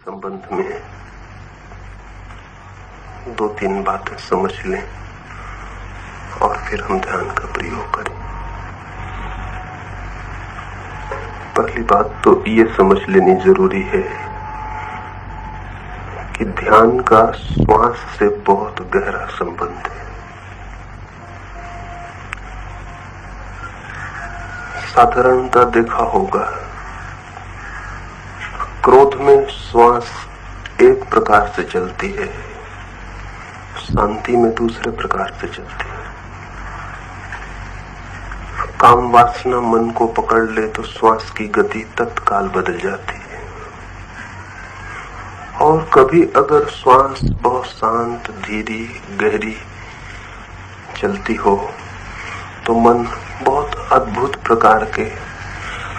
संबंध में दो तीन बातें समझ लें और फिर हम ध्यान का प्रयोग करें। पहली बात तो ये समझ लेनी जरूरी है कि ध्यान का श्वास से बहुत गहरा संबंध है। साधारणतः देखा होगा, क्रोध में श्वास एक प्रकार से चलती है, शांति में दूसरे प्रकार से चलती है। काम वासना मन को पकड़ ले तो श्वास की गति तत्काल बदल जाती है, और कभी अगर श्वास बहुत शांत, धीरी, गहरी चलती हो तो मन बहुत अद्भुत प्रकार के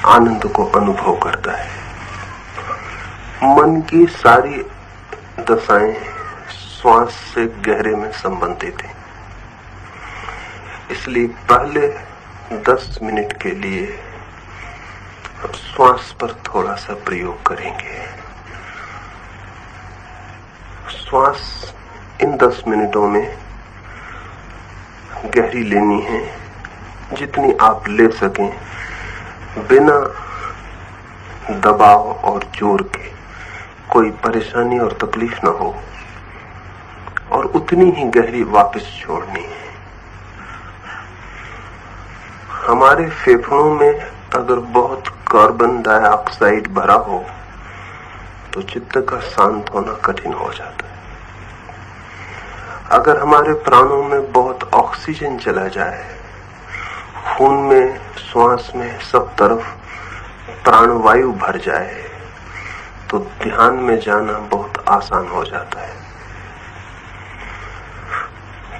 आनंद को अनुभव करता है। मन की सारी दशाएं श्वास से गहरे में संबंधित हैं। इसलिए पहले 10 मिनट के लिए श्वास पर थोड़ा सा प्रयोग करेंगे। श्वास इन 10 मिनटों में गहरी लेनी है, जितनी आप ले सकें, बिना दबाव और जोर के, कोई परेशानी और तकलीफ न हो, और उतनी ही गहरी वापस छोड़नी है। हमारे फेफड़ों में अगर बहुत कार्बन डाइऑक्साइड भरा हो तो चित्त का शांत होना कठिन हो जाता है। अगर हमारे प्राणों में बहुत ऑक्सीजन चला जाए, खून में, श्वास में, सब तरफ प्राणवायु भर जाए, तो ध्यान में जाना बहुत आसान हो जाता है।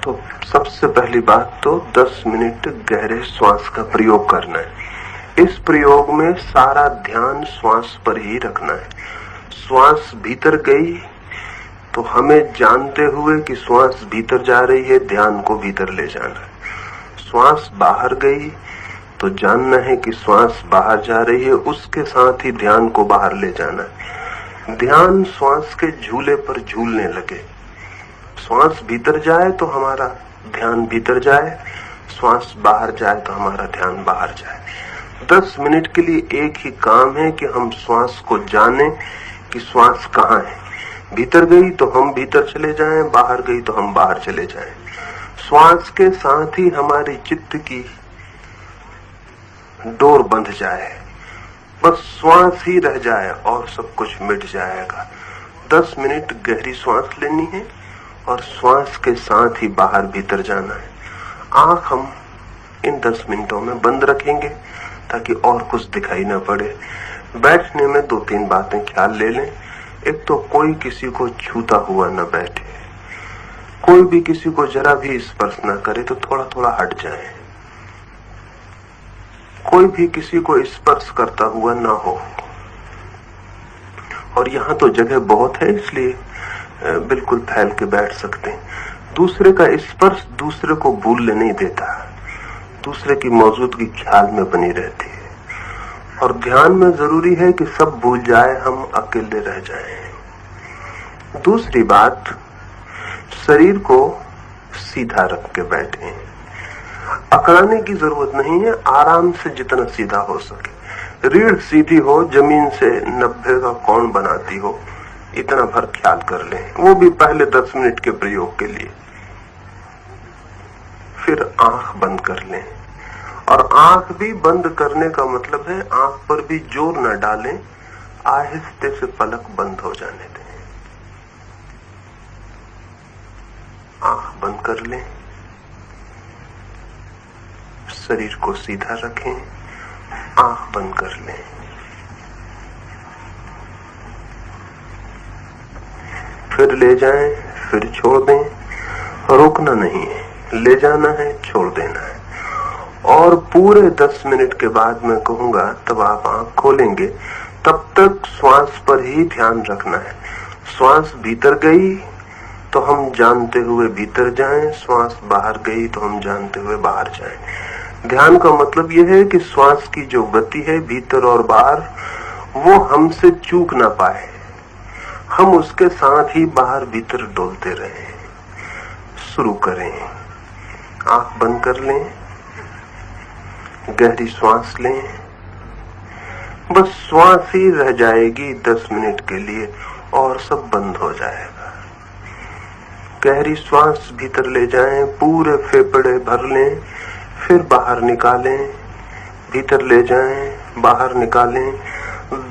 तो सबसे पहली बात तो 10 मिनट गहरे श्वास का प्रयोग करना है। इस प्रयोग में सारा ध्यान श्वास पर ही रखना है। श्वास भीतर गई तो हमें जानते हुए कि श्वास भीतर जा रही है, ध्यान को भीतर ले जाना है। श्वास बाहर गई तो जानना है कि श्वास बाहर जा रही है, उसके साथ ही ध्यान को बाहर ले जाना है। ध्यान श्वास के झूले पर झूलने लगे। श्वास भीतर जाए तो हमारा ध्यान भीतर जाए, श्वास बाहर जाए तो हमारा ध्यान बाहर जाए। 10 मिनट के लिए एक ही काम है कि हम श्वास को जाने कि श्वास कहाँ है। भीतर गई तो हम भीतर चले जाएं, बाहर गई तो हम बाहर चले जाएं। श्वास के साथ ही हमारी चित्त की डोर बंध जाए, बस श्वास ही रह जाए और सब कुछ मिट जाएगा। 10 मिनट गहरी श्वास लेनी है और श्वास के साथ ही बाहर भीतर जाना है। आंख हम इन 10 मिनटों में बंद रखेंगे ताकि और कुछ दिखाई न पड़े। बैठने में 2-3 बातें ख्याल ले लें। एक तो कोई किसी को छूता हुआ न बैठे, कोई भी किसी को जरा भी स्पर्श न करे तो थोड़ा थोड़ा हट जाए, कोई भी किसी को स्पर्श करता हुआ न हो। और यहाँ तो जगह बहुत है, इसलिए बिल्कुल फैल के बैठ सकते हैं। दूसरे का स्पर्श दूसरे को भूलने नहीं देता, दूसरे की मौजूदगी ख्याल में बनी रहती है। और ध्यान में जरूरी है कि सब भूल जाए, हम अकेले रह जाएं। दूसरी बात, शरीर को सीधा रख के बैठे। अकड़ाने की जरूरत नहीं है, आराम से जितना सीधा हो सके। रीढ़ सीधी हो, जमीन से 90 का कोण बनाती हो, इतना भर ख्याल कर लें। वो भी पहले 10 मिनट के प्रयोग के लिए। फिर आंख बंद कर लें, और आंख भी बंद करने का मतलब है आंख पर भी जोर न डालें, आहिस्ते से पलक बंद हो जाने दें। आंख बंद कर लें, शरीर को सीधा रखें, आंख बंद कर लें। फिर ले जाएं, फिर छोड़ दें। रोकना नहीं है, ले जाना है, छोड़ देना है। और पूरे 10 मिनट के बाद मैं कहूंगा तब आप आंख खोलेंगे। तब तक श्वास पर ही ध्यान रखना है। श्वास भीतर गई तो हम जानते हुए भीतर जाएं, श्वास बाहर गई तो हम जानते हुए बाहर जाएं। ध्यान का मतलब यह है कि श्वास की जो गति है भीतर और बाहर, वो हमसे चूक ना पाए। हम उसके साथ ही बाहर भीतर डोलते रहें। शुरू करें। आंख बंद कर लें, गहरी श्वास लें। बस श्वास ही रह जाएगी 10 मिनट के लिए और सब बंद हो जाएगा। गहरी श्वास भीतर ले जाएं, पूरे फेफड़े भर लें, फिर बाहर निकालें, भीतर ले जाएं, बाहर निकालें।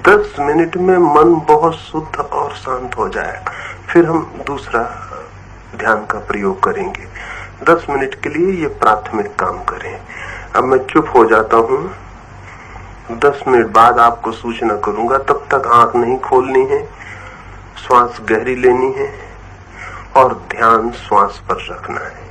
10 मिनट में मन बहुत शुद्ध और शांत हो जाएगा। फिर हम दूसरा ध्यान का प्रयोग करेंगे। 10 मिनट के लिए ये प्राथमिक काम करें। अब मैं चुप हो जाता हूं। 10 मिनट बाद आपको सूचना करूंगा। तब तक आंख नहीं खोलनी है, श्वास गहरी लेनी है और ध्यान श्वास पर रखना है।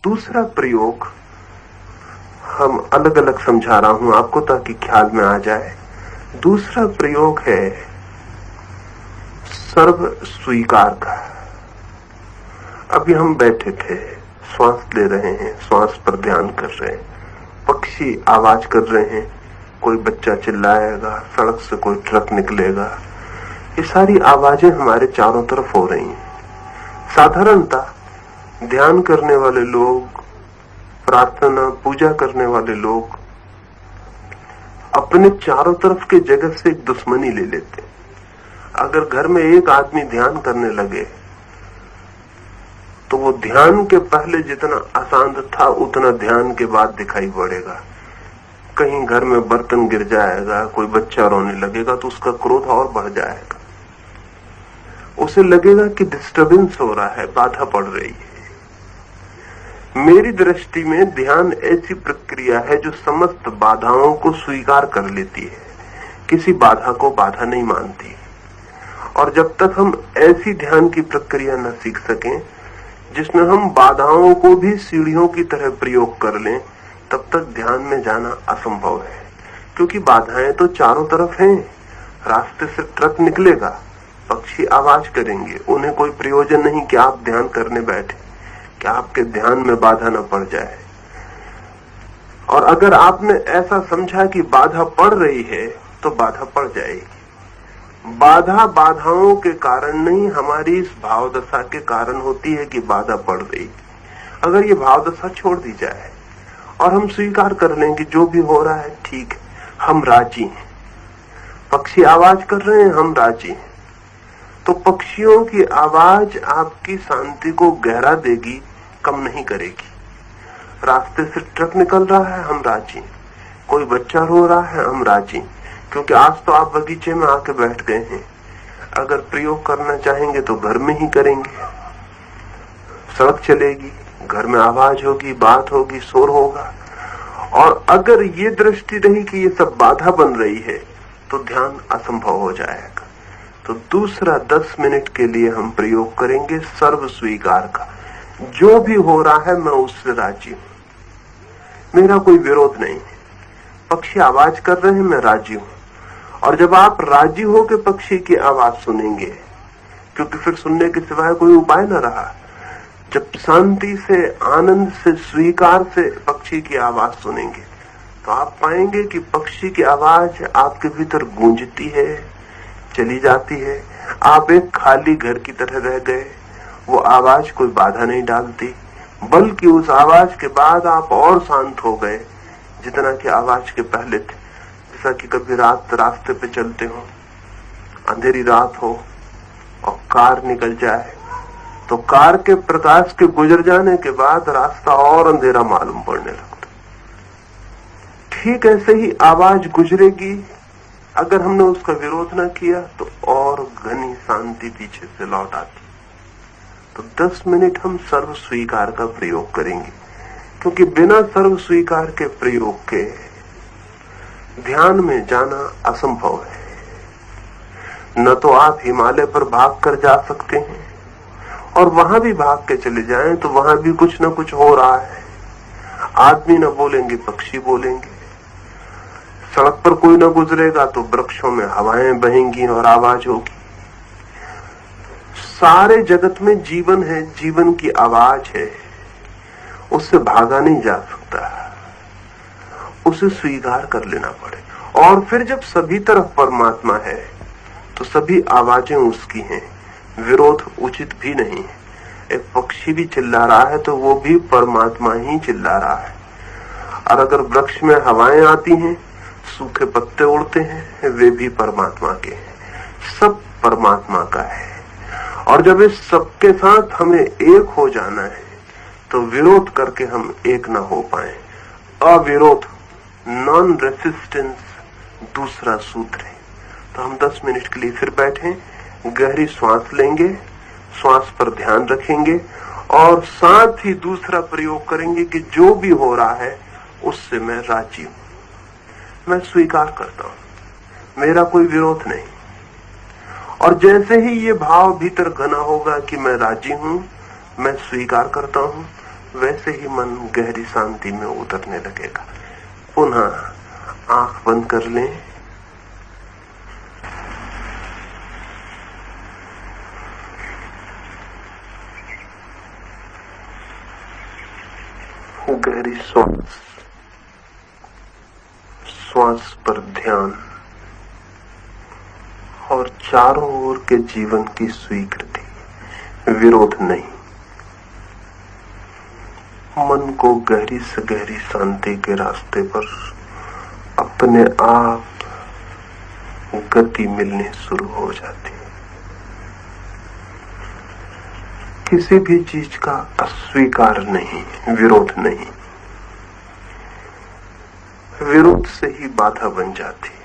दूसरा प्रयोग हम अलग अलग समझा रहा हूं आपको ताकि ख्याल में आ जाए। दूसरा प्रयोग है सर्व स्वीकार का। अभी हम बैठे थे, श्वास ले रहे हैं, श्वास पर ध्यान कर रहे हैं, पक्षी आवाज कर रहे हैं, कोई बच्चा चिल्लाएगा, सड़क से कोई ट्रक निकलेगा, ये सारी आवाजें हमारे चारों तरफ हो रही हैं। साधारणतः ध्यान करने वाले लोग, प्रार्थना पूजा करने वाले लोग अपने चारों तरफ के जगत से एक दुश्मनी ले लेते। अगर घर में एक आदमी ध्यान करने लगे तो वो ध्यान के पहले जितना अशांत था उतना ध्यान के बाद दिखाई पड़ेगा। कहीं घर में बर्तन गिर जाएगा, कोई बच्चा रोने लगेगा तो उसका क्रोध और बढ़ जाएगा। उसे लगेगा कि डिस्टरबेंस हो रहा है, बाधा पड़ रही है। मेरी दृष्टि में ध्यान ऐसी प्रक्रिया है जो समस्त बाधाओं को स्वीकार कर लेती है, किसी बाधा को बाधा नहीं मानती। और जब तक हम ऐसी ध्यान की प्रक्रिया न सीख सकें जिसमें हम बाधाओं को भी सीढ़ियों की तरह प्रयोग कर लें, तब तक ध्यान में जाना असंभव है। क्योंकि बाधाएं तो चारों तरफ हैं। रास्ते से ट्रक निकलेगा, पक्षी आवाज करेंगे, उन्हें कोई प्रयोजन नहीं कि आप ध्यान करने बैठे, कि आपके ध्यान में बाधा न पड़ जाए। और अगर आपने ऐसा समझा कि बाधा पड़ रही है तो बाधा पड़ जाएगी। बाधा बाधाओं के कारण नहीं, हमारी इस भावदशा के कारण होती है कि बाधा पड़ रही। अगर ये भावदशा छोड़ दी जाए और हम स्वीकार कर लें कि जो भी हो रहा है ठीक है, हम राजी हैं, पक्षी आवाज कर रहे हैं, हम राजी हैं, तो पक्षियों की आवाज आपकी शांति को गहरा देगी, कम नहीं करेगी। रास्ते से ट्रक निकल रहा है, हम राजी, कोई बच्चा रो रहा है, हम राजी, क्योंकि आज तो आप बगीचे में आके बैठ गए हैं। अगर प्रयोग करना चाहेंगे तो घर में ही करेंगे। सड़क चलेगी, घर में आवाज होगी, बात होगी, शोर होगा। और अगर ये दृष्टि रही कि ये सब बाधा बन रही है तो ध्यान असंभव हो जाएगा। तो दूसरा 10 मिनट के लिए हम प्रयोग करेंगे सर्व स्वीकार का। जो भी हो रहा है मैं उससे राजी हूं, मेरा कोई विरोध नहीं है। पक्षी आवाज कर रहे हैं, मैं राजी हूं। और जब आप राजी हो के पक्षी की आवाज सुनेंगे, क्योंकि फिर सुनने के सिवाय कोई उपाय न रहा, जब शांति से, आनंद से, स्वीकार से पक्षी की आवाज सुनेंगे तो आप पाएंगे कि पक्षी की आवाज आपके भीतर गूंजती है, चली जाती है। आप एक खाली घर की तरह रह गए, वो आवाज कोई बाधा नहीं डालती, बल्कि उस आवाज के बाद आप और शांत हो गए जितना कि आवाज के पहले थे। जैसा कि कभी रात रास्ते पे चलते हो, अंधेरी रात हो और कार निकल जाए, तो कार के प्रकाश के गुजर जाने के बाद रास्ता और अंधेरा मालूम पड़ने लगता। ठीक ऐसे ही आवाज गुजरेगी, अगर हमने उसका विरोध न किया तो और घनी शांति पीछे से लौट आती। तो 10 मिनट हम सर्व स्वीकार का प्रयोग करेंगे, क्योंकि बिना सर्व स्वीकार के प्रयोग के ध्यान में जाना असंभव है। न तो आप हिमालय पर भाग कर जा सकते हैं, और वहां भी भाग के चले जाएं तो वहां भी कुछ न कुछ हो रहा है। आदमी न बोलेंगे, पक्षी बोलेंगे, सड़क पर कोई न गुजरेगा तो वृक्षों में हवाएं बहेंगी और आवाज होगी। सारे जगत में जीवन है, जीवन की आवाज है, उससे भागा नहीं जा सकता, उसे स्वीकार कर लेना पड़े। और फिर जब सभी तरफ परमात्मा है तो सभी आवाजें उसकी हैं, विरोध उचित भी नहीं है। एक पक्षी भी चिल्ला रहा है तो वो भी परमात्मा ही चिल्ला रहा है। और अगर वृक्ष में हवाएं आती हैं, सूखे पत्ते उड़ते हैं, वे भी परमात्मा के हैं, सब परमात्मा का है। और जब इस सबके साथ हमें एक हो जाना है तो विरोध करके हम एक ना हो पाए। अविरोध, नॉन रेसिस्टेंस दूसरा सूत्र है। तो हम 10 मिनट के लिए फिर बैठें, गहरी श्वास लेंगे, श्वास पर ध्यान रखेंगे और साथ ही दूसरा प्रयोग करेंगे कि जो भी हो रहा है उससे मैं राजी हूं, मैं स्वीकार करता हूं, मेरा कोई विरोध नहीं। और जैसे ही ये भाव भीतर घना होगा कि मैं राजी हूं, मैं स्वीकार करता हूं, वैसे ही मन गहरी शांति में उतरने लगेगा। पुनः आंख बंद कर लें। गहरी श्वास पर ध्यान और चारों ओर के जीवन की स्वीकृति, विरोध नहीं। मन को गहरी से गहरी शांति के रास्ते पर अपने आप गति मिलनी शुरू हो जाती है। किसी भी चीज का अस्वीकार नहीं, विरोध नहीं। विरोध से ही बाधा बन जाती है।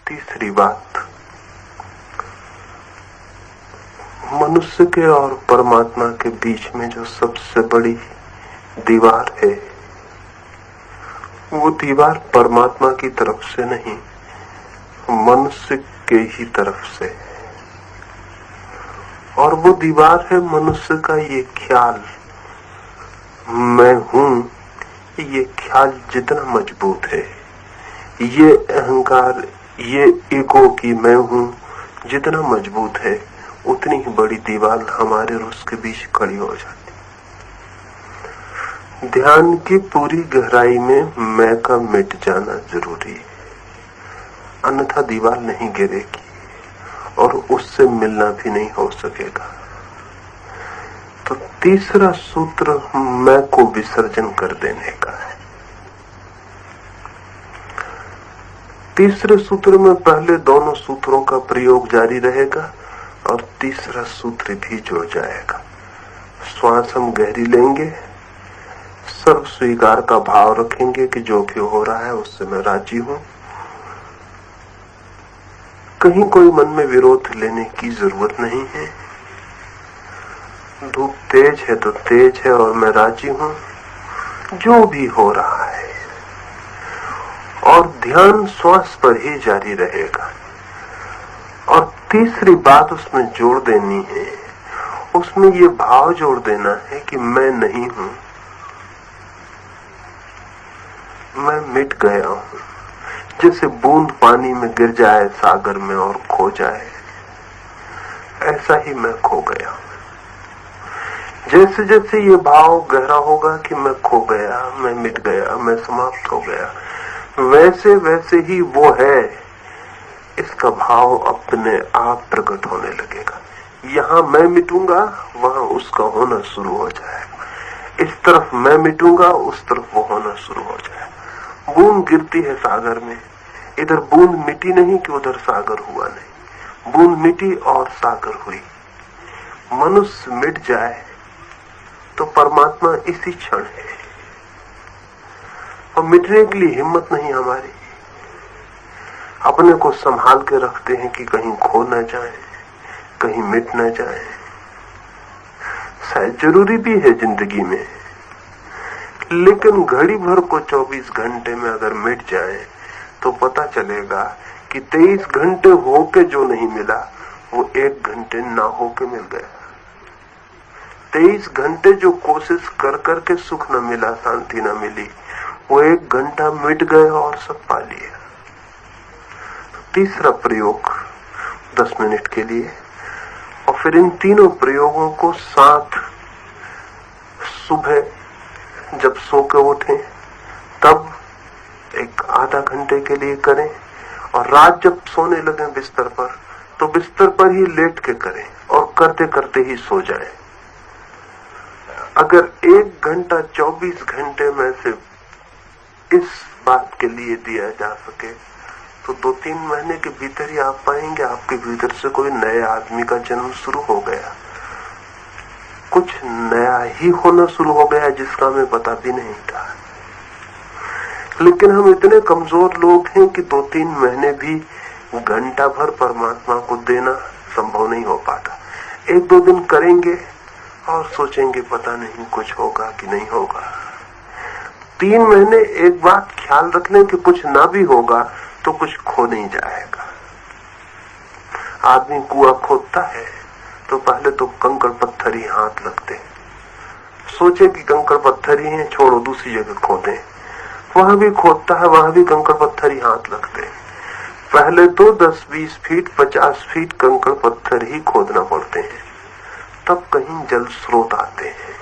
तीसरी बात, मनुष्य के और परमात्मा के बीच में जो सबसे बड़ी दीवार है, वो दीवार परमात्मा की तरफ से नहीं, मनुष्य के ही तरफ से। और वो दीवार है मनुष्य का ये ख्याल, मैं हूं। ये ख्याल जितना मजबूत है, ये अहंकार, ये ईगो की मैं हूं जितना मजबूत है, उतनी ही बड़ी दीवार हमारे और उसके बीच खड़ी हो जाती। ध्यान की पूरी गहराई में मैं का मिट जाना जरूरी है, अन्यथा दीवार नहीं गिरेगी और उससे मिलना भी नहीं हो सकेगा। तो तीसरा सूत्र मैं को विसर्जन कर देने का है। तीसरे सूत्र में पहले दोनों सूत्रों का प्रयोग जारी रहेगा और तीसरा सूत्र भी जुड़ जाएगा। श्वास हम गहरी लेंगे, सर्व स्वीकार का भाव रखेंगे कि जो भी हो रहा है उससे मैं राजी हूं। कहीं कोई मन में विरोध लेने की जरूरत नहीं है। धूप तेज है तो तेज है और मैं राजी हूं जो भी हो रहा है। और ध्यान श्वास पर ही जारी रहेगा। और तीसरी बात उसमें जोड़ देनी है, उसमें ये भाव जोड़ देना है कि मैं नहीं हूं, मैं मिट गया हूं। जैसे बूंद पानी में गिर जाए सागर में और खो जाए, ऐसा ही मैं खो गया हूं। जैसे जैसे ये भाव गहरा होगा कि मैं खो गया, मैं मिट गया, मैं समाप्त हो गया, वैसे वैसे ही वो है, इसका भाव अपने आप प्रकट होने लगेगा। यहां मैं मिटूंगा, वहां उसका होना शुरू हो जाएगा। इस तरफ मैं मिटूंगा, उस तरफ वो होना शुरू हो जाएगा। बूंद गिरती है सागर में, इधर बूंद मिटी नहीं कि उधर सागर हुआ नहीं, बूंद मिटी और सागर हुई। मनुष्य मिट जाए तो परमात्मा इसी क्षण है, और मिटने के लिए हिम्मत नहीं हमारी। अपने को संभाल के रखते हैं कि कहीं खो न जाए, कहीं मिट न जाए। शायद जरूरी भी है जिंदगी में, लेकिन घड़ी भर को 24 घंटे में अगर मिट जाए तो पता चलेगा कि 23 घंटे होके जो नहीं मिला वो 1 घंटे ना होके मिल गया। 23 घंटे जो कोशिश कर करके सुख न मिला, शांति न मिली, वो 1 घंटा मिट गया और सब पा लिया। तीसरा प्रयोग 10 मिनट के लिए, और फिर इन तीनों प्रयोगों को साथ सुबह जब सो के उठें तब 1 आधा घंटे के लिए करें, और रात जब सोने लगे बिस्तर पर तो बिस्तर पर ही लेट के करें और करते करते ही सो जाएं। अगर 1 घंटा 24 घंटे में से इस बात के लिए दिया जा सके तो 2-3 महीने के भीतर ही आप पाएंगे आपके भीतर से कोई नए आदमी का जन्म शुरू हो गया, कुछ नया ही होना शुरू हो गया जिसका हमें पता भी नहीं था। लेकिन हम इतने कमजोर लोग हैं कि 2-3 महीने भी घंटा भर परमात्मा को देना संभव नहीं हो पाता। 1-2 दिन करेंगे और सोचेंगे पता नहीं कुछ होगा कि नहीं होगा। 3 महीने एक बात ख्याल रख लें कि कुछ ना भी होगा तो कुछ खो नहीं जाएगा। आदमी कुआं खोदता है तो पहले तो कंकड़ पत्थर ही हाथ लगते हैं, सोचे कि कंकड़ पत्थर ही हैं, छोड़ो दूसरी जगह खोदें। वहां भी खोदता है, वहां भी कंकड़ पत्थर ही हाथ लगते हैं। पहले तो 10-20 फीट 50 फीट कंकड़ पत्थर ही खोदना पड़ते हैं, तब कहीं जल स्रोत आते हैं।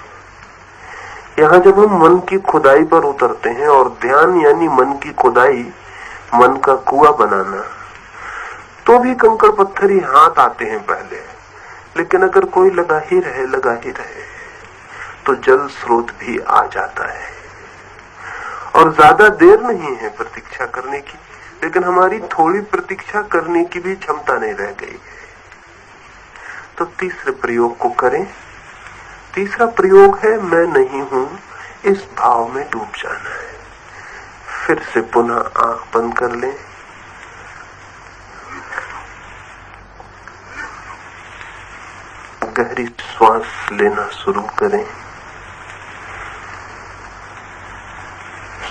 यहाँ जब हम मन की खुदाई पर उतरते हैं, और ध्यान यानी मन की खुदाई, मन का कुआं बनाना, तो भी कंकड़ पत्थर ही हाथ आते हैं पहले। लेकिन अगर कोई लगा ही रहे तो जल स्रोत भी आ जाता है। और ज्यादा देर नहीं है प्रतीक्षा करने की, लेकिन हमारी थोड़ी प्रतीक्षा करने की भी क्षमता नहीं रह गई है। तो तीसरे प्रयोग को करें। तीसरा प्रयोग है मैं नहीं हूं, इस भाव में डूब जाना है। फिर से पुनः आंख बंद कर लें, गहरी श्वास लेना शुरू करें।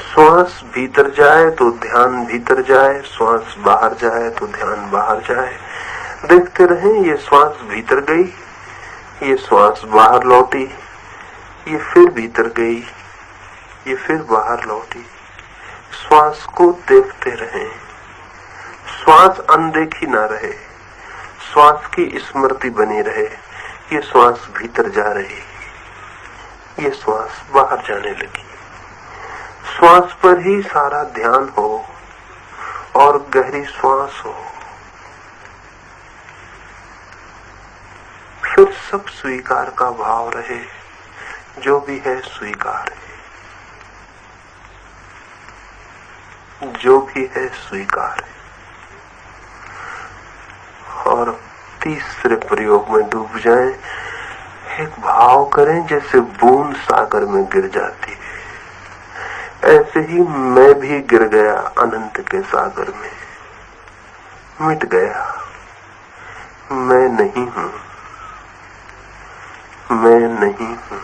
श्वास भीतर जाए तो ध्यान भीतर जाए, श्वास बाहर जाए तो ध्यान बाहर जाए। देखते रहें, ये श्वास भीतर गई, ये श्वास बाहर लौटी, ये फिर भीतर गई, ये फिर बाहर लौटी। श्वास को देखते रहें, श्वास अनदेखी ना रहे, श्वास की स्मृति बनी रहे। ये श्वास भीतर जा रही, ये श्वास बाहर जाने लगी। श्वास पर ही सारा ध्यान हो और गहरी श्वास हो। फिर सब स्वीकार का भाव रहे, जो भी है स्वीकार है, जो भी है स्वीकार है। और तीसरे प्रयोग में डूब जाएं। एक भाव करें जैसे बूंद सागर में गिर जाती है, ऐसे ही मैं भी गिर गया अनंत के सागर में, मिट गया। मैं नहीं हूं, मैं नहीं हूं।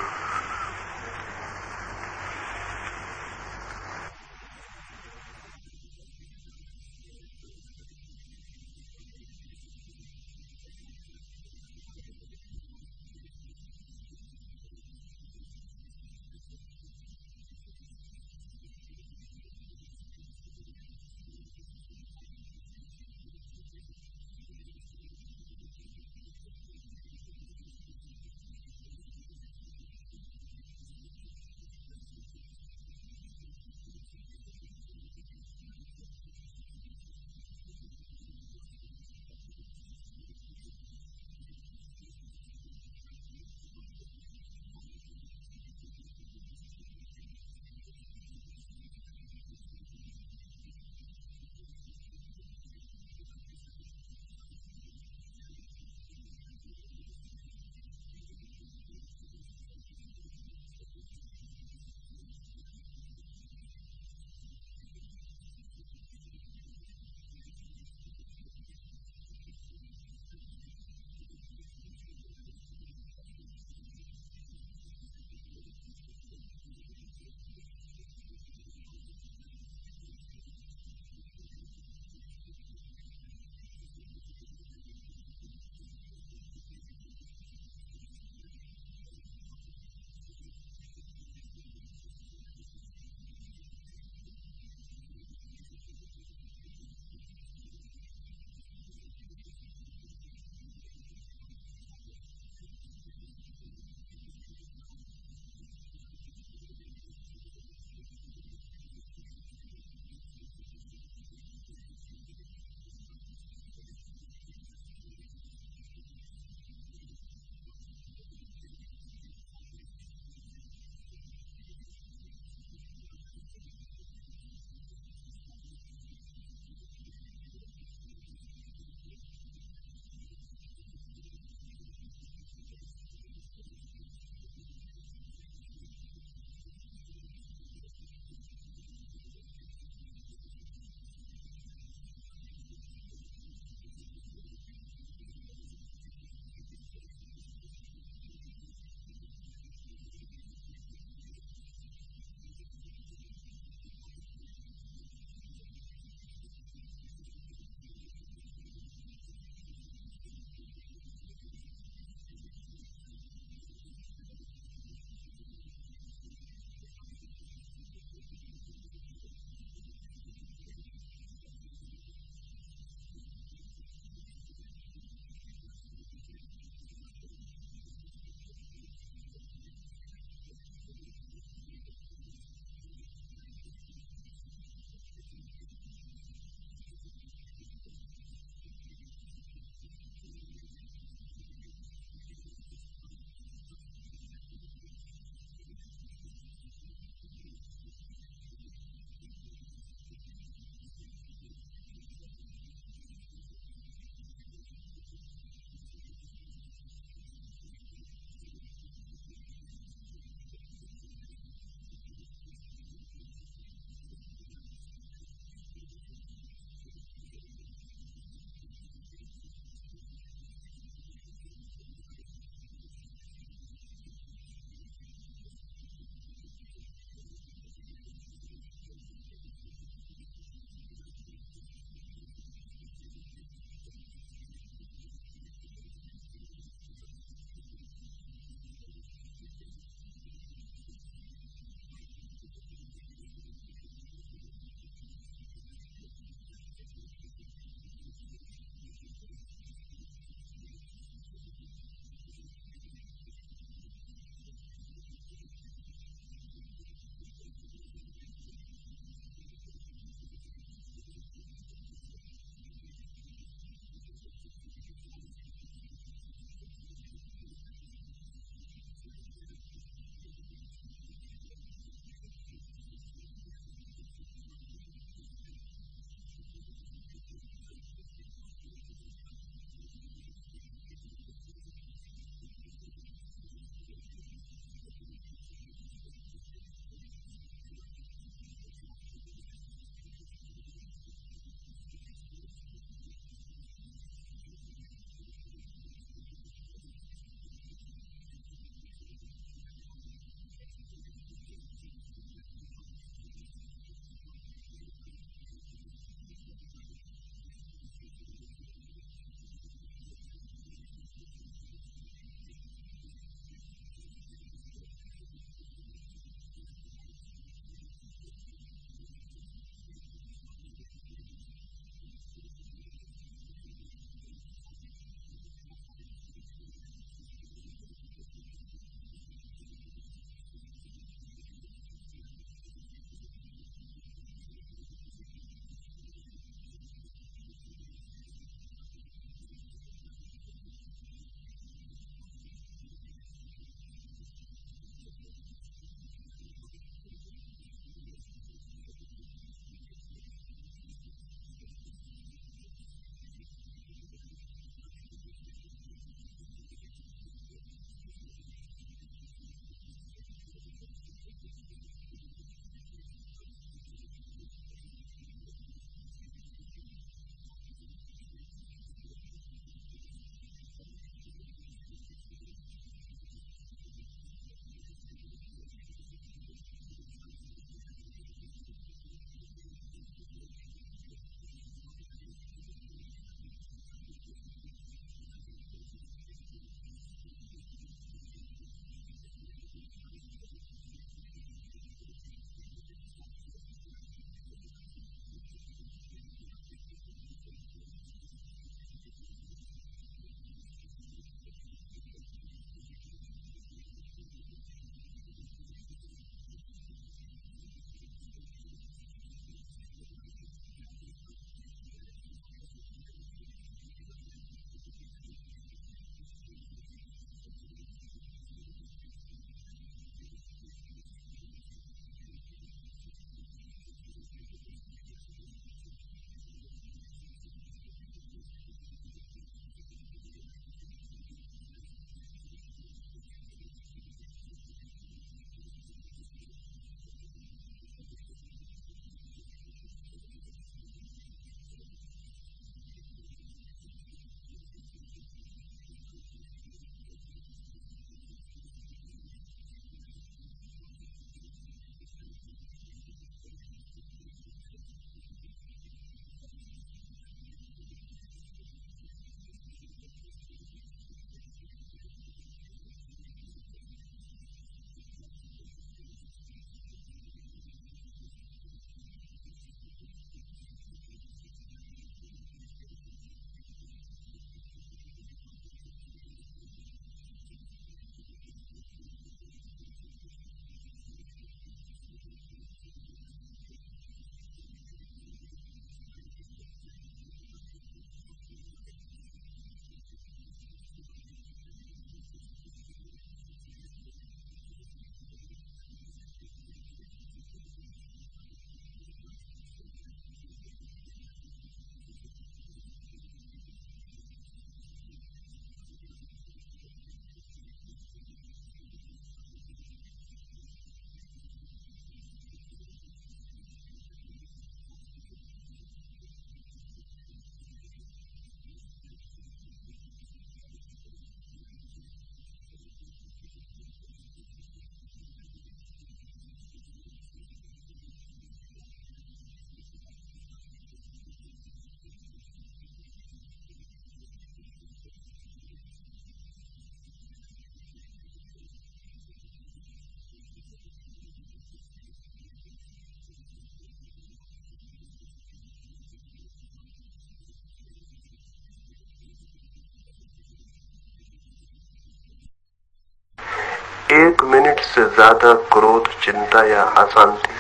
1 मिनट से ज्यादा क्रोध, चिंता या अशांति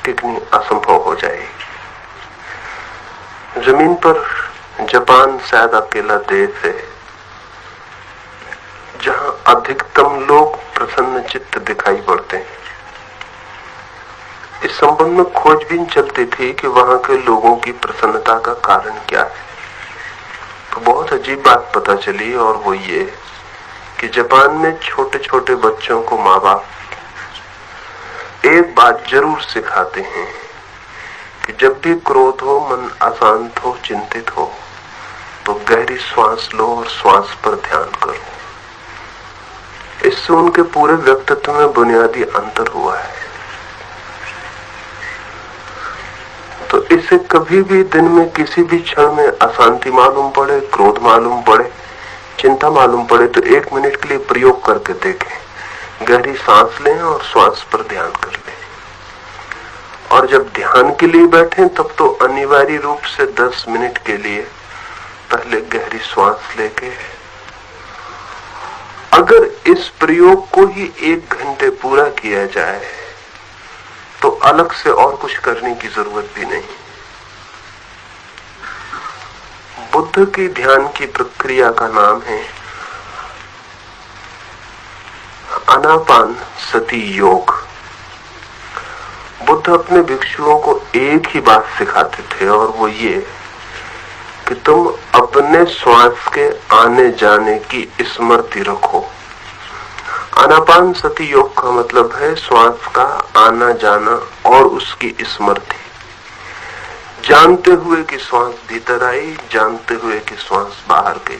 टिकनी असंभव हो जाएगी। जमीन पर जापान शायद अकेला देश है जहां अधिकतम लोग प्रसन्न चित्त दिखाई पड़ते हैं। इस संबंध में खोजबीन चलती थी कि वहां के लोगों की प्रसन्नता का कारण क्या है। तो बहुत अजीब बात पता चली, और वो ये कि जापान में छोटे छोटे बच्चों को माँ बाप एक बात जरूर सिखाते हैं कि जब भी क्रोध हो, मन अशांत हो, चिंतित हो, तो गहरी श्वास लो और श्वास पर ध्यान करो। इससे उनके पूरे व्यक्तित्व में बुनियादी अंतर हुआ है। तो इसे कभी भी दिन में किसी भी क्षण में अशांति मालूम पड़े, क्रोध मालूम पड़े, चिंता मालूम पड़े, तो 1 मिनट के लिए प्रयोग करके देखें। गहरी सांस लें और श्वास पर ध्यान कर लें। और जब ध्यान के लिए बैठें तब तो अनिवार्य रूप से 10 मिनट के लिए पहले गहरी श्वास लेके, अगर इस प्रयोग को ही 1 घंटे पूरा किया जाए तो अलग से और कुछ करने की जरूरत भी नहीं। बुद्ध की ध्यान की प्रक्रिया का नाम है आनापान सती योग। बुद्ध अपने भिक्षुओं को एक ही बात सिखाते थे, और वो ये कि तुम अपने श्वास के आने जाने की स्मृति रखो। आनापान सती योग का मतलब है श्वास का आना जाना और उसकी स्मृति, जानते हुए कि श्वास भीतर आई, जानते हुए कि श्वास बाहर गई।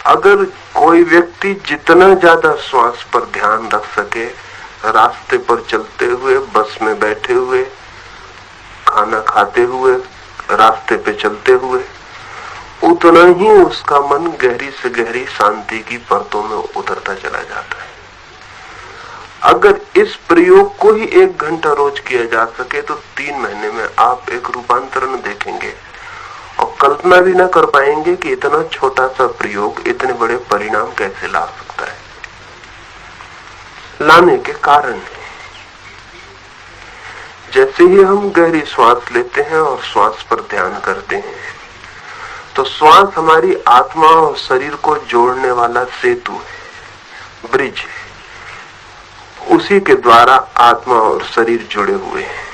अगर कोई व्यक्ति जितना ज्यादा श्वास पर ध्यान रख सके, रास्ते पर चलते हुए, बस में बैठे हुए, खाना खाते हुए, रास्ते पे चलते हुए, उतना ही उसका मन गहरी से गहरी शांति की परतों में उतरता चला जाता है। अगर इस प्रयोग को ही 1 घंटा रोज किया जा सके तो 3 महीने में आप एक रूपांतरण देखेंगे, और कल्पना भी ना कर पाएंगे कि इतना छोटा सा प्रयोग इतने बड़े परिणाम कैसे ला सकता है। लाने के कारण है, जैसे ही हम गहरी श्वास लेते हैं और श्वास पर ध्यान करते हैं, तो श्वास हमारी आत्मा और शरीर को जोड़ने वाला सेतु है, ब्रिज है। उसी के द्वारा आत्मा और शरीर जुड़े हुए हैं।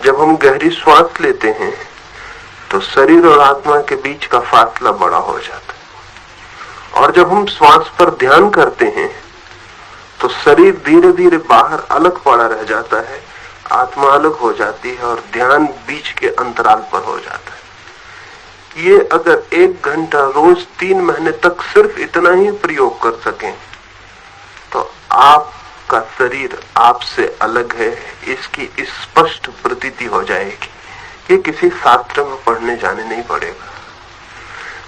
जब हम गहरी श्वास लेते हैं तो शरीर और आत्मा के बीच का फासला बड़ा हो जाता है, और जब हम श्वास पर ध्यान करते हैं तो शरीर धीरे धीरे बाहर अलग पड़ा रह जाता है, आत्मा अलग हो जाती है, और ध्यान बीच के अंतराल पर हो जाता है। ये अगर 1 घंटा रोज 3 महीने तक सिर्फ इतना ही प्रयोग कर सकें तो आपका शरीर आपसे अलग है, इसकी स्पष्ट प्रतीति हो जाएगी। ये किसी शास्त्र में पढ़ने जाने नहीं पड़ेगा।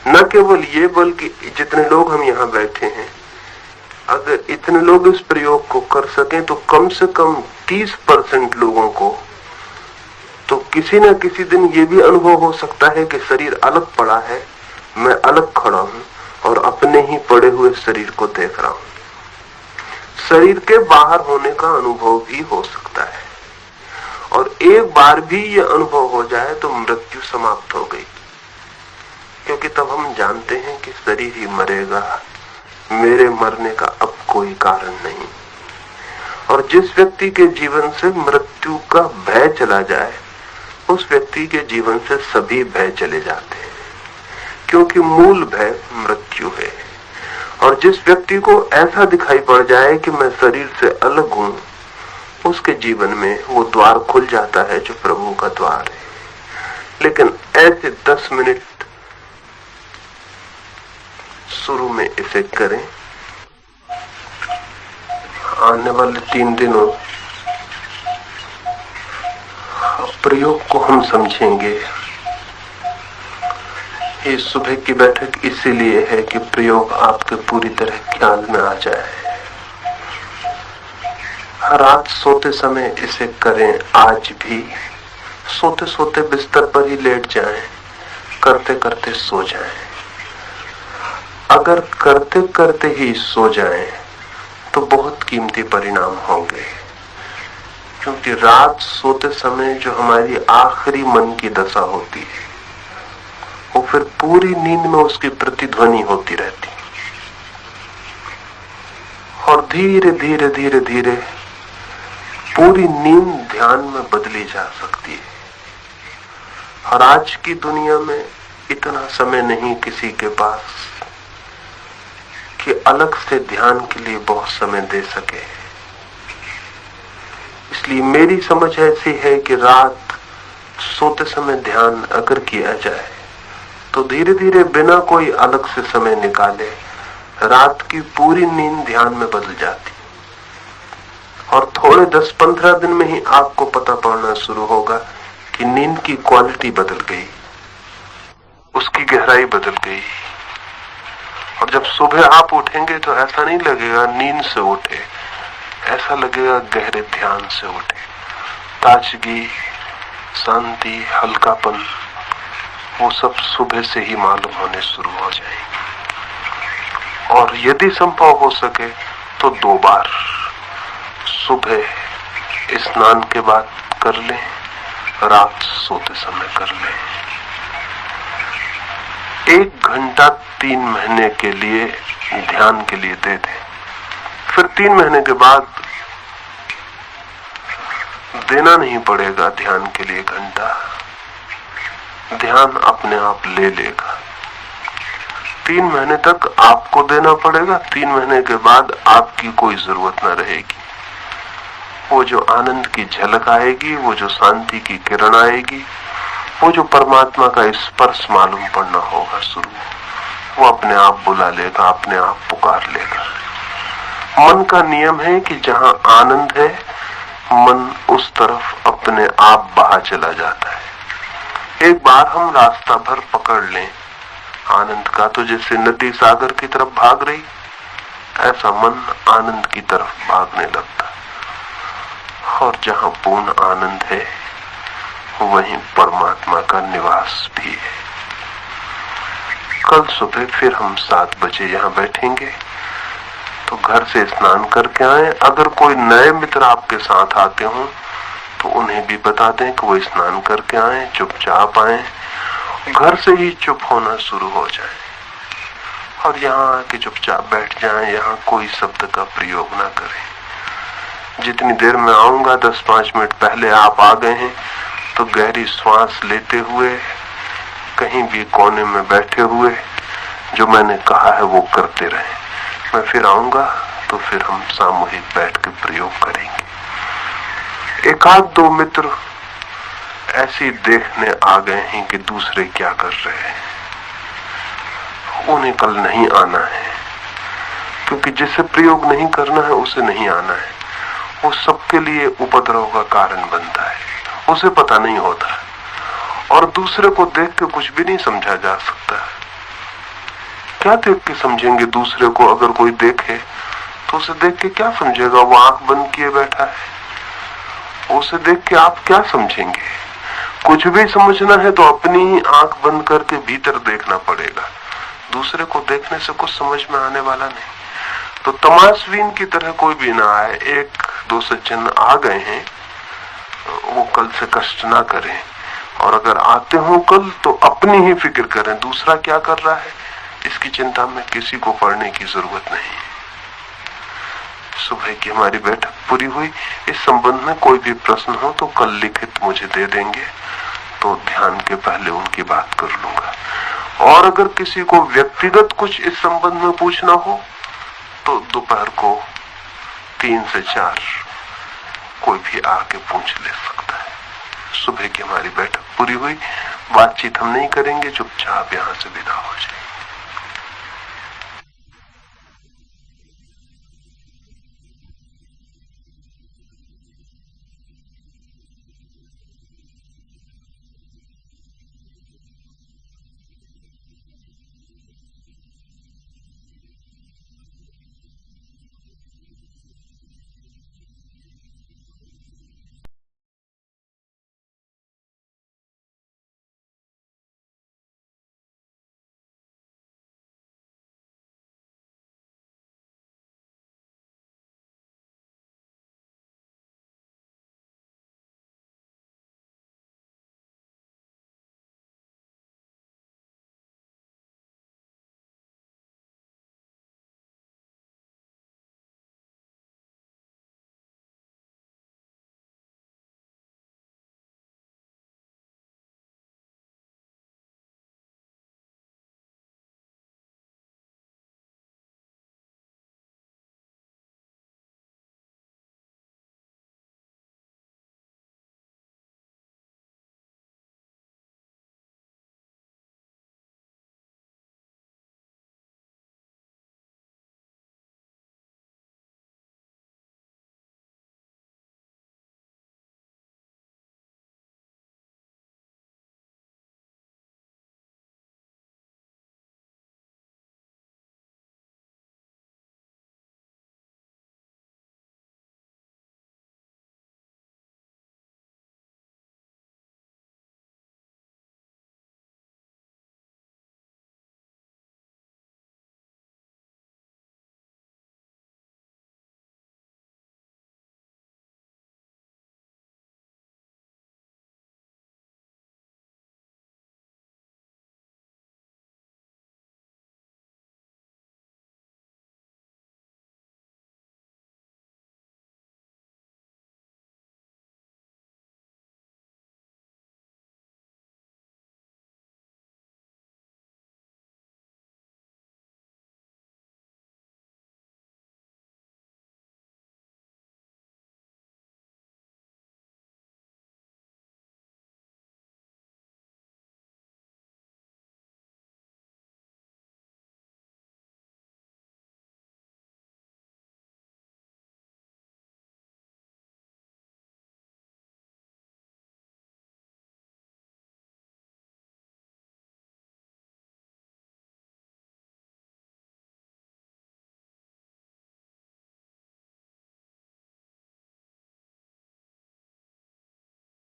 न केवल ये, बल्कि जितने लोग हम यहाँ बैठे हैं, अगर इतने लोग इस प्रयोग को कर सकें तो कम से कम 30% लोगों को तो किसी न किसी दिन ये भी अनुभव हो सकता है कि शरीर अलग पड़ा है, मैं अलग खड़ा हूं और अपने ही पड़े हुए शरीर को देख रहा हूं। शरीर के बाहर होने का अनुभव भी हो सकता है, और एक बार भी ये अनुभव हो जाए तो मृत्यु समाप्त हो गई, क्योंकि तब हम जानते हैं कि शरीर ही मरेगा, मेरे मरने का अब कोई कारण नहीं। और जिस व्यक्ति के जीवन से मृत्यु का भय चला जाए, उस व्यक्ति के जीवन से सभी भय चले जाते हैं, क्योंकि मूल भय मृत्यु है। और जिस व्यक्ति को ऐसा दिखाई पड़ जाए कि मैं शरीर से अलग हूं, उसके जीवन में वो द्वार खुल जाता है जो प्रभु का द्वार है। लेकिन ऐसे 10 मिनट शुरू में इसे करें। आने वाले 3 दिनों प्रयोग को हम समझेंगे। ये सुबह की बैठक इसीलिए है कि प्रयोग आपके पूरी तरह ख्याल में आ जाए। रात सोते समय इसे करें। आज भी सोते सोते बिस्तर पर ही लेट जाएं, करते करते सो जाएं। अगर करते करते ही सो जाएं तो बहुत कीमती परिणाम होंगे, क्योंकि रात सोते समय जो हमारी आखिरी मन की दशा होती है वो फिर पूरी नींद में उसकी प्रतिध्वनि होती रहती और धीरे धीरे धीरे धीरे पूरी नींद ध्यान में बदली जा सकती है। और आज की दुनिया में इतना समय नहीं किसी के पास कि अलग से ध्यान के लिए बहुत समय दे सके। इसलिए मेरी समझ ऐसी है कि रात सोते समय ध्यान अगर किया जाए तो धीरे धीरे बिना कोई अलग से समय निकाले रात की पूरी नींद ध्यान में बदल जाती और थोड़े 10-15 दिन में ही आपको पता पड़ना शुरू होगा कि नींद की क्वालिटी बदल गई, उसकी गहराई बदल गई। और जब सुबह आप उठेंगे तो ऐसा नहीं लगेगा नींद से उठे, ऐसा लगेगा गहरे ध्यान से उठे। ताजगी, शांति, हल्कापन वो सब सुबह से ही मालूम होने शुरू हो जाएंगे। और यदि संभव हो सके तो 2 बार सुबह स्नान के बाद कर लें, रात सोते समय कर लें। 1 घंटा 3 महीने के लिए ध्यान के लिए दे दें, फिर 3 महीने के बाद देना नहीं पड़ेगा ध्यान के लिए घंटा, ध्यान अपने आप ले लेगा। 3 महीने तक आपको देना पड़ेगा, 3 महीने के बाद आपकी कोई जरूरत न रहेगी। वो जो आनंद की झलक आएगी, वो जो शांति की किरण आएगी, वो जो परमात्मा का स्पर्श मालूम पड़ना होगा शुरू, वो अपने आप बुला लेगा, अपने आप पुकार लेगा। मन का नियम है कि जहां आनंद है मन उस तरफ अपने आप बहा चला जाता है। एक बार हम रास्ता भर पकड़ लें आनंद का तो जैसे नदी सागर की तरफ भाग रही, ऐसा मन आनंद की तरफ भागने लगता। और जहां पूर्ण आनंद है वहीं परमात्मा का निवास भी है। कल सुबह फिर हम 7 बजे यहां बैठेंगे, तो घर से स्नान करके आए। अगर कोई नए मित्र आपके साथ आते हों तो उन्हें भी बता दें कि वो स्नान करके आए, चुपचाप आए, घर से ही चुप होना शुरू हो जाए और यहाँ आके चुपचाप बैठ जाएं, यहाँ कोई शब्द का प्रयोग ना करें। जितनी देर में आऊंगा 10-5 मिनट पहले आप आ गए हैं तो गहरी श्वास लेते हुए कहीं भी कोने में बैठे हुए जो मैंने कहा है वो करते रहें। मैं फिर आऊंगा तो फिर हम सामूहिक बैठ के प्रयोग करेंगे। 1-2 मित्र ऐसे देखने आ गए हैं कि दूसरे क्या कर रहे हैं, उन्हें कल नहीं आना है, क्योंकि जिसे प्रयोग नहीं करना है उसे नहीं आना है। वो सबके लिए उपद्रव का कारण बनता है, उसे पता नहीं होता और दूसरे को देख के कुछ भी नहीं समझा जा सकता। क्या देख के समझेंगे दूसरे को? अगर कोई देखे तो उसे देख के क्या समझेगा? वो आंख बंद किए बैठा है, उसे देख के आप क्या समझेंगे? कुछ भी समझना है तो अपनी ही आंख बंद करके भीतर देखना पड़ेगा, दूसरे को देखने से कुछ समझ में आने वाला नहीं। तो तमाशबीन की तरह कोई भी ना आए। 1-2 सज्जन आ गए हैं, वो कल से कष्ट ना करें, और अगर आते हो कल तो अपनी ही फिक्र करें, दूसरा क्या कर रहा है इसकी चिंता में किसी को पड़ने की जरूरत नहीं। सुबह की हमारी बैठक पूरी हुई। इस संबंध में कोई भी प्रश्न हो तो कल लिखित मुझे दे देंगे, तो ध्यान के पहले उनकी बात कर लूंगा। और अगर किसी को व्यक्तिगत कुछ इस संबंध में पूछना हो तो दोपहर को 3 से 4 कोई भी आके पूछ ले सकता है। सुबह की हमारी बैठक पूरी हुई। बातचीत हम नहीं करेंगे, चुपचाप यहाँ से विदा हो जाए।